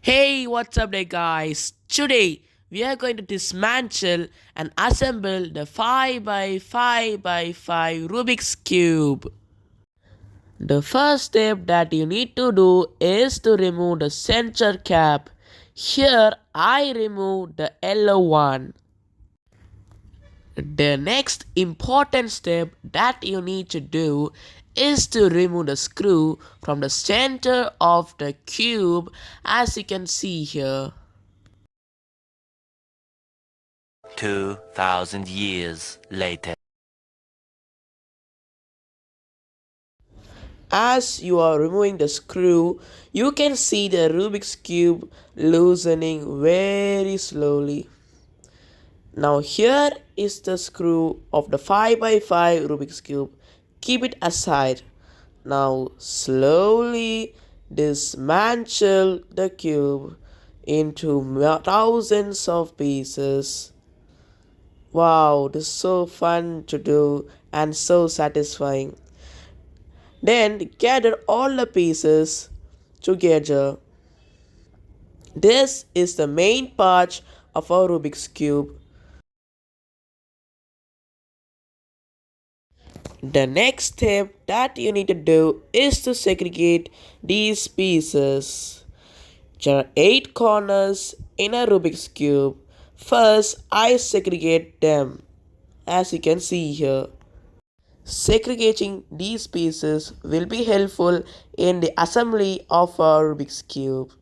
Hey, what's up there guys? Today we are going to dismantle and assemble the 5 by 5 by 5 Rubik's Cube. The first step that you need to do is to remove the center cap. Here I remove the yellow one. The next important step that you need to do is to remove the screw from the center of the cube, as you can see here. 2,000 years later. As you are removing the screw, you can see the Rubik's Cube loosening very slowly. Now here is the screw of the 5 by 5 Rubik's Cube. Keep it aside. Now slowly dismantle the cube into thousands of pieces. Wow, this is so fun to do and so satisfying. Then gather all the pieces together. This is the main part of our Rubik's Cube. The next step that you need to do is to segregate these pieces. There are 8 corners in a Rubik's Cube. First, I segregate them, as you can see here. Segregating these pieces will be helpful in the assembly of our Rubik's Cube.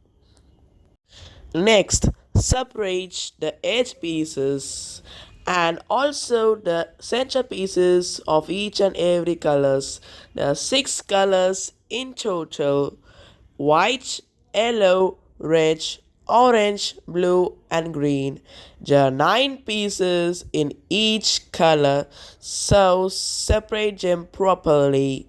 Next, separate the edge pieces and also the center pieces of each and every colors. There are 6 colors in total: white, yellow, red, orange, blue and green. There are 9 pieces in each color, so separate them properly.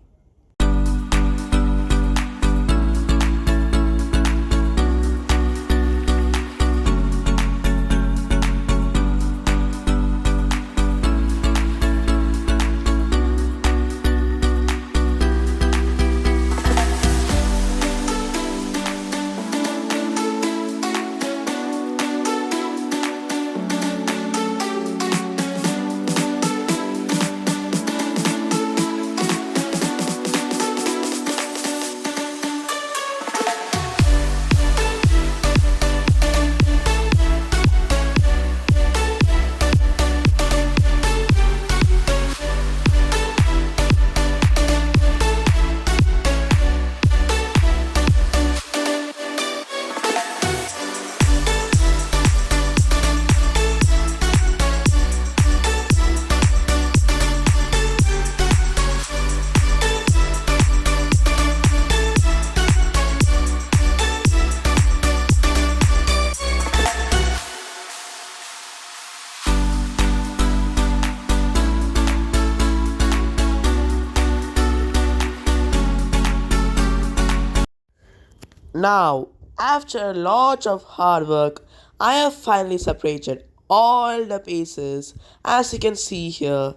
Now, after a lot of hard work, I have finally separated all the pieces. As you can see here,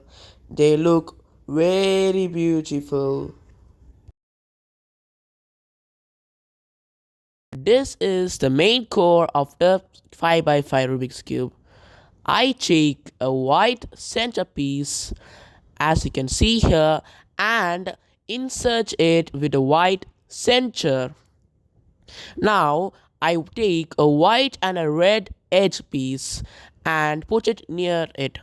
they look very beautiful. This is the main core of the 5 by 5 Rubik's Cube. I take a white centerpiece, as you can see here, and insert it with a white center. Now I take a white and a red edge piece and put it near it.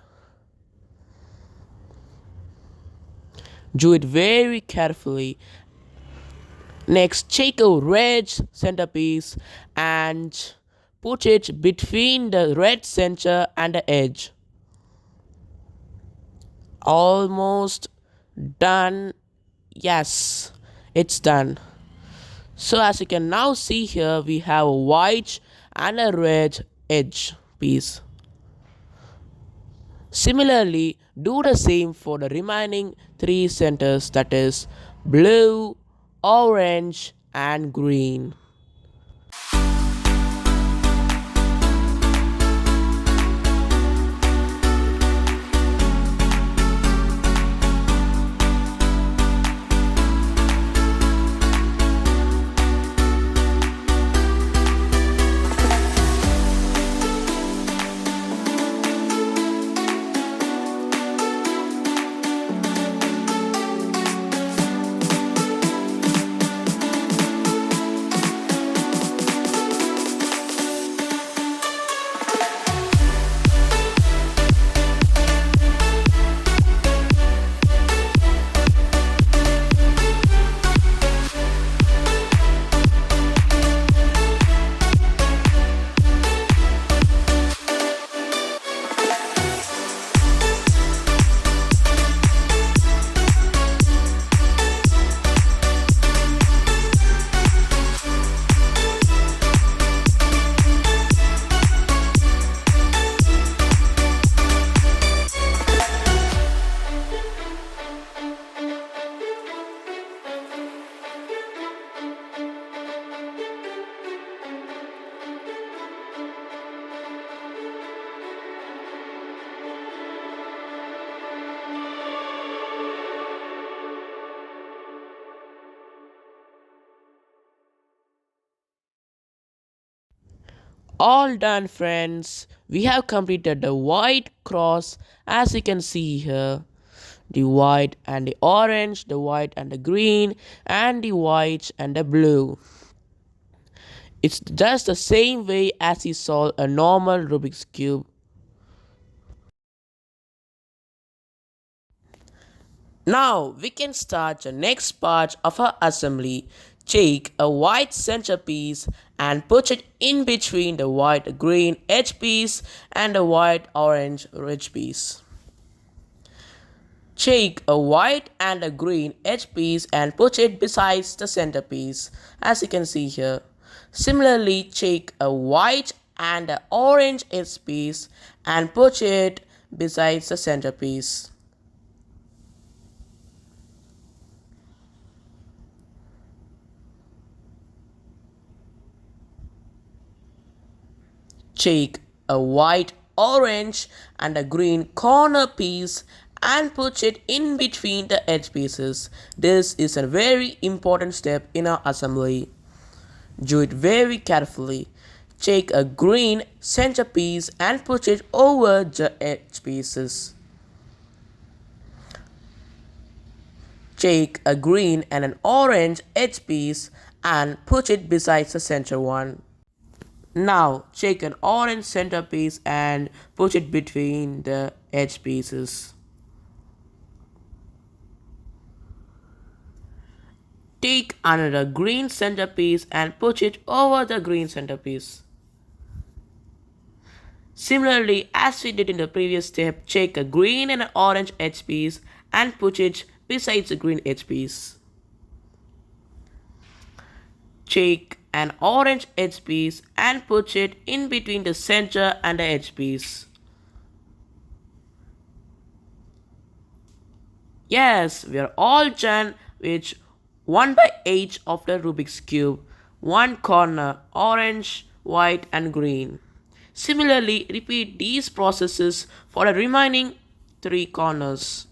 Do it very carefully. Next, take a red centerpiece and put it between the red center and the edge. Almost done. Yes, it's done. So as you can now see here, we have a white and a red edge piece. Similarly, do the same for the remaining 3 centers, that is blue, orange and green. All done, friends. We have completed the white cross as you can see here. The white and the orange, the white and the green, and the white and the blue. It's just the same way as you solve a normal Rubik's Cube. Now we can start the next part of our assembly. Take a white centerpiece and put it in between the white green edge piece and the white orange edge piece. Take a white and a green edge piece and put it besides the centerpiece, as you can see here. Similarly, take a white and an orange edge piece and put it besides the centerpiece. Take a white, orange, and a green corner piece and put it in between the edge pieces. This is a very important step in our assembly. Do it very carefully. Take a green centerpiece and put it over the edge pieces. Take a green and an orange edge piece and put it beside the center one. Now take an orange centerpiece and put it between the edge pieces. Take another green centerpiece and put it over the green centerpiece. Similarly, as we did in the previous step, take a green and an orange edge piece and put it besides the green edge piece. Take an orange edge piece and put it in between the center and the edge piece. Yes, we are all done with 1 by 8 of the Rubik's Cube. One corner, orange, white and green. Similarly, repeat these processes for the remaining 3 corners.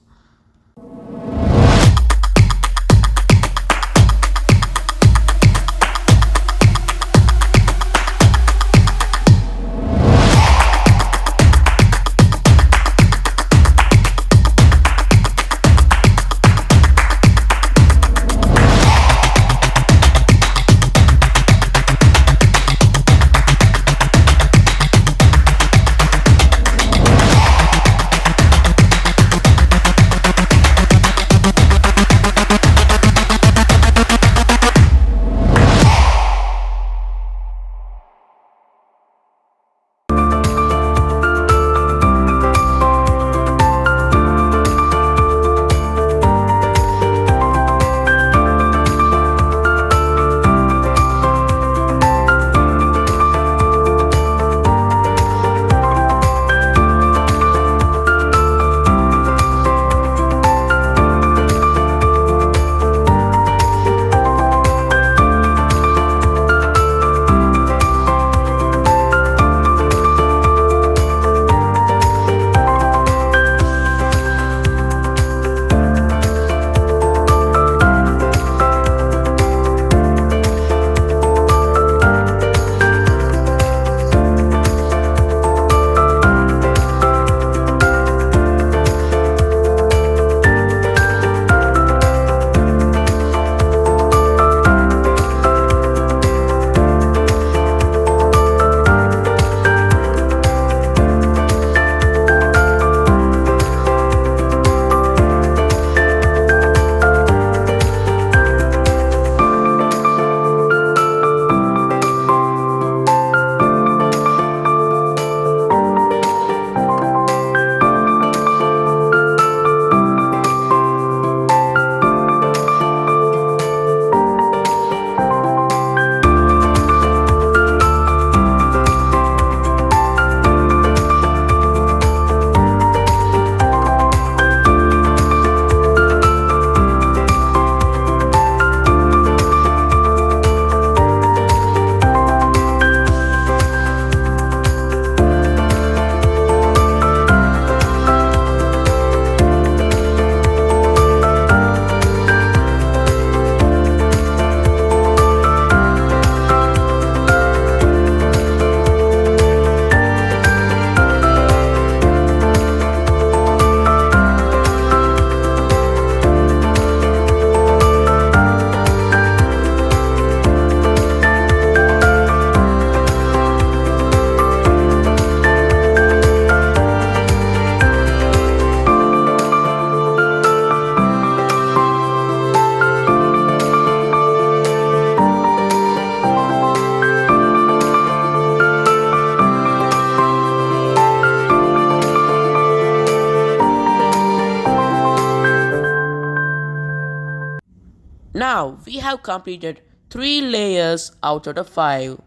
Now we have completed 3 layers out of the 5.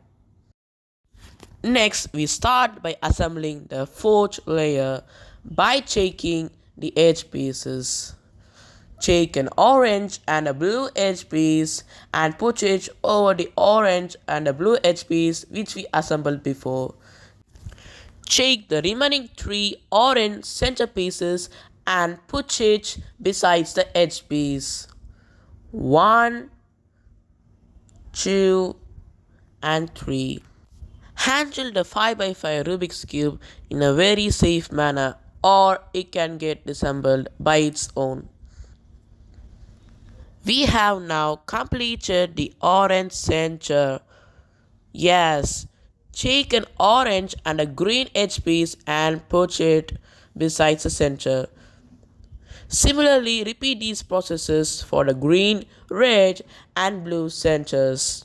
Next, we start by assembling the 4th layer by checking the edge pieces. Take an orange and a blue edge piece and put it over the orange and the blue edge piece which we assembled before. Take the remaining 3 orange center pieces and put it besides the edge piece. 1, 2 and 3. Handle the 5x5 Rubik's Cube in a very safe manner or it can get disassembled by its own. We have now completed the orange center. Yes, take an orange and a green edge piece and put it beside the center. Similarly, repeat these processes for the green, red and blue centers.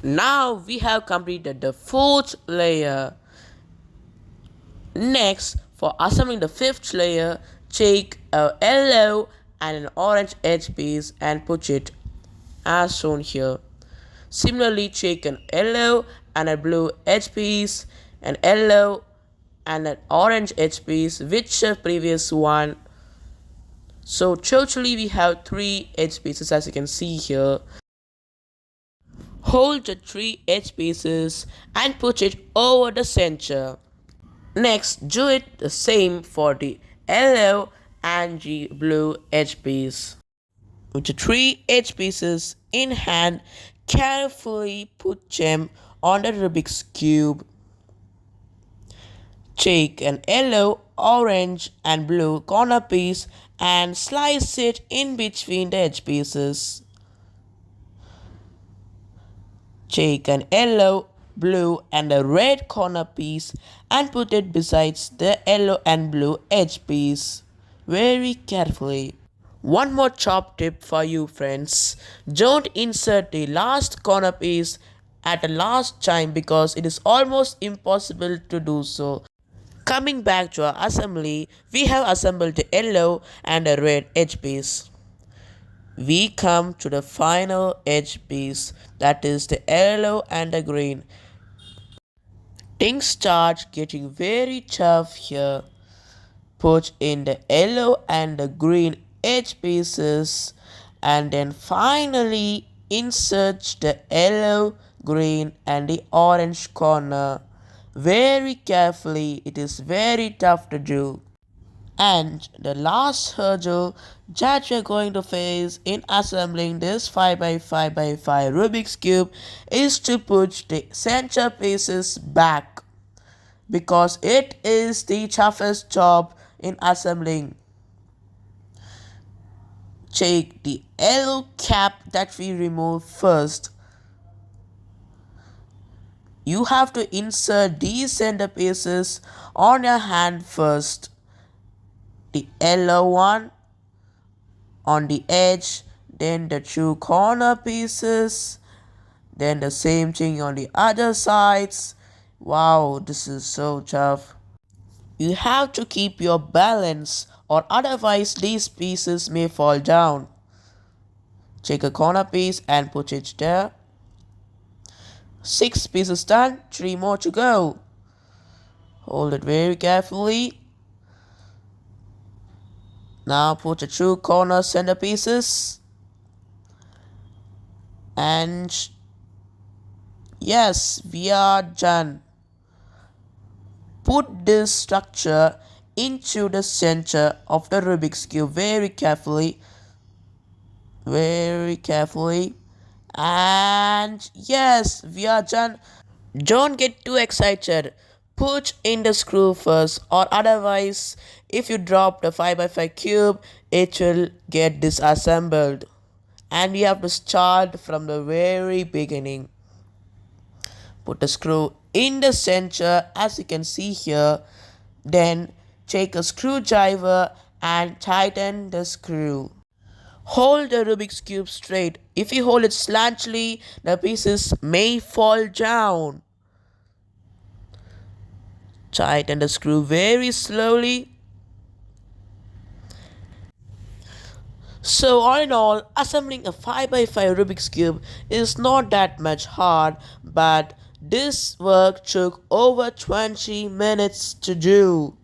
Now we have completed the 4th layer. Next, for assembling the 5th layer, take a yellow and an orange edge piece and put it as shown here. Similarly, take an yellow and a blue edge piece, an yellow and an orange edge piece, which the previous one. So totally we have 3 edge pieces as you can see here. Hold the 3 edge pieces and put it over the center. Next, do it the same for the yellow and the blue edge piece. With the 3 edge pieces in hand, carefully put them on the Rubik's Cube. Take an yellow, orange and blue corner piece and slice it in between the edge pieces. Take an yellow, blue and a red corner piece and put it besides the yellow and blue edge piece very carefully. One more top tip for you friends, don't insert the last corner piece at the last time because it is almost impossible to do so. Coming back to our assembly, we have assembled the yellow and the red edge piece. We come to the final edge piece, that is the yellow and the green. Things start getting very tough here. Put in the yellow and the green edge pieces and then finally insert the yellow, green and the orange corner. Very carefully, it is very tough to do. And the last hurdle that we're going to face in assembling this 5x5x5 Rubik's Cube is to put the center pieces back because it is the toughest job in assembling. Take the yellow cap that we removed first. You have to insert these center pieces on your hand first. The yellow one on the edge, then the 2 corner pieces, then the same thing on the other sides. Wow, this is so tough. You have to keep your balance or otherwise these pieces may fall down. Take a corner piece and put it there. 6 pieces done, 3 more to go. Hold it very carefully. Now put the 2 corner center pieces. And yes, we are done. Put this structure into the center of the Rubik's Cube very carefully. And yes, we are done. Don't get too excited. Put in the screw first, or otherwise, if you drop the 5x5 cube, it will get disassembled. And we have to start from the very beginning. Put the screw in the center as you can see here. Then take a screwdriver and tighten the screw. Hold the Rubik's Cube straight. If you hold it slantly, the pieces may fall down. Tighten the screw very slowly. So all in all, assembling a 5x5 Rubik's Cube is not that much hard, but this work took over 20 minutes to do.